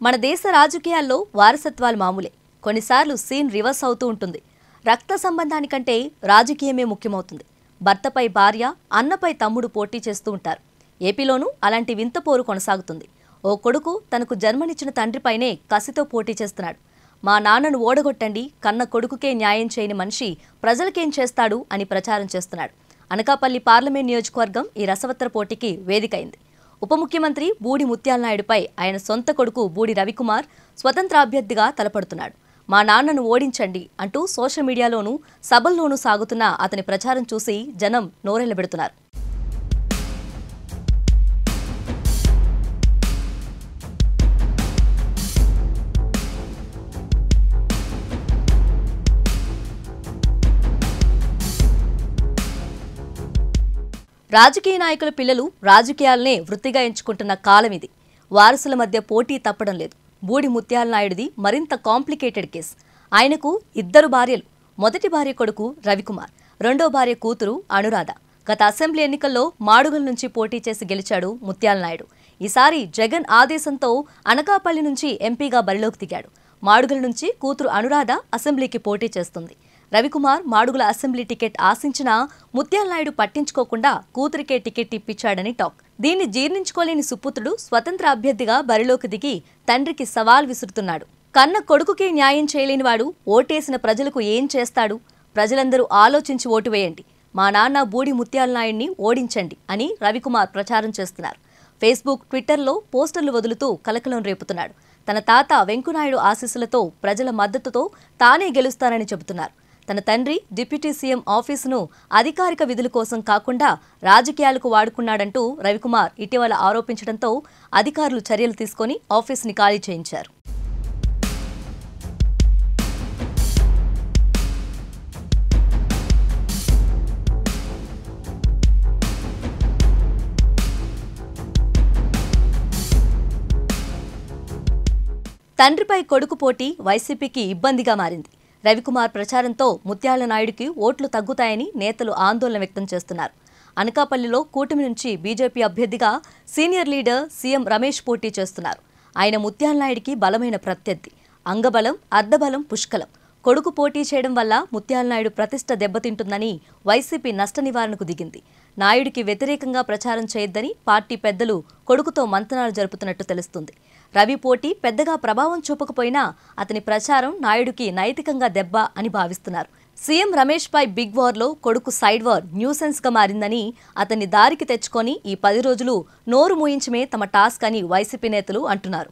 మన దేశ రాజకీయాల్లో వారసత్వాలు మామూలే. కొన్నిసార్లు సీన్ రివర్స్ అవుతూ ఉంటుంది. రక్త సంబంధానికంటే రాజకీయమే ముఖ్యమవుతుంది. భర్తపై భార్య, అన్నపై తమ్ముడు పోటీ చేస్తూ ఉంటారు. ఏపీలోనూ అలాంటి వింత పోరు కొనసాగుతుంది. ఓ కొడుకు తనకు జన్మనిచ్చిన తండ్రిపైనే కసితో పోటీ చేస్తున్నాడు. మా నాన్నను ఓడగొట్టండి, కన్న కొడుకుకే న్యాయం చేయని మనిషి ప్రజలకేం చేస్తాడు అని ప్రచారం చేస్తున్నాడు. అనకాపల్లి పార్లమెంట్ నియోజకవర్గం ఈ రసవత్తర పోటీకి వేదికైంది. ఉప ముఖ్యమంత్రి బూడి ముత్యాల నాయుడుపై ఆయన సొంత కొడుకు బూడి రవికుమార్ స్వతంత్ర అభ్యర్థిగా తలపడుతున్నాడు. మా నాన్నను ఓడించండి అంటూ సోషల్ మీడియాలోనూ సభల్లోనూ సాగుతున్న అతని ప్రచారం చూసి జనం నోరెళ్లబెడుతున్నారు. రాజకీయ నాయకుల పిల్లలు రాజకీయాలనే వృత్తిగా ఎంచుకుంటున్న కాలం ఇది. వారసుల మధ్య పోటీ తప్పడం లేదు. బూడి ముత్యాల నాయుడిది మరింత కాంప్లికేటెడ్ కేసు. ఆయనకు 2 భార్యలు. మొదటి భార్య కొడుకు రవికుమార్, రెండో భార్య కూతురు అనురాధ. గత అసెంబ్లీ ఎన్నికల్లో మాడుగుల నుంచి పోటీ చేసి గెలిచాడు ముత్యాల నాయుడు. ఈసారి జగన్ ఆదేశంతో అనకాపల్లి నుంచి ఎంపీగా బరిలోకి దిగాడు. మాడుగుల నుంచి కూతురు అనురాధ అసెంబ్లీకి పోటీ చేస్తుంది. రవికుమార్ మాడుగుల అసెంబ్లీ టికెట్ ఆశించినా ముత్యాల నాయుడు పట్టించుకోకుండా కూతురికే టికెట్ ఇప్పించాడని టాక్. దీన్ని జీర్ణించుకోలేని సుపుత్రుడు స్వతంత్ర అభ్యర్థిగా బరిలోకి దిగి తండ్రికి సవాల్ విసురుతున్నాడు. కన్న కొడుకుకే న్యాయం చేయలేనివాడు ఓటేసిన ప్రజలకు ఏం చేస్తాడు? ప్రజలందరూ ఆలోచించి ఓటు వేయండి, మా నాన్న బూడి ముత్యాల నాయుడిని ఓడించండి అని రవికుమార్ ప్రచారం చేస్తున్నారు. ఫేస్బుక్, ట్విట్టర్లో పోస్టర్లు వదులుతూ కలకలం రేపుతున్నాడు. తన తాత వెంకునాయుడు ఆశీస్సులతో ప్రజల మద్దతుతో తానే గెలుస్తానని చెబుతున్నారు. తన తండ్రి డిప్యూటీ సీఎం ఆఫీసును అధికారిక విధుల కోసం కాకుండా రాజకీయాలకు వాడుకున్నాడంటూ రవికుమార్ ఇటీవల ఆరోపించడంతో అధికారులు చర్యలు తీసుకొని ఆఫీసుని ఖాళీ చేయించారు. తండ్రిపై కొడుకు పోటీ వైసీపీకి ఇబ్బందిగా మారింది. రవికుమార్ ప్రచారంతో ముత్యాల నాయుడికి ఓట్లు తగ్గుతాయని నేతలు ఆందోళన వ్యక్తం చేస్తున్నారు. అనకాపల్లిలో కూటమి నుంచి బీజేపీ అభ్యర్థిగా సీనియర్ లీడర్ సీఎం రమేష్ పోటీ చేస్తున్నారు. ఆయన ముత్యాల నాయుడికి బలమైన ప్రత్యర్థి. అంగబలం, అర్ధబలం పుష్కలం. కొడుకు పోటీ చేయడం వల్ల ముత్యాల నాయుడు ప్రతిష్ట దెబ్బతింటుందని వైసీపీ నష్ట నివారణకు దిగింది. నాయుడికి వ్యతిరేకంగా ప్రచారం చేయొద్దని పార్టీ పెద్దలు కొడుకుతో మంతనాలు జరుపుతున్నట్టు తెలుస్తుంది. రవి పోటీ పెద్దగా ప్రభావం చూపకపోయినా అతని ప్రచారం నాయుడికి నైతికంగా దెబ్బ అని భావిస్తున్నారు. సీఎం రమేష్ పై బిగ్ వార్లో కొడుకు సైడ్ వార్ న్యూసెన్స్ గా మారిందని, అతన్ని దారికి తెచ్చుకొని ఈ 10 రోజులు నోరు మూయించమే తమ టాస్క్ అని వైసీపీ నేతలు అంటున్నారు.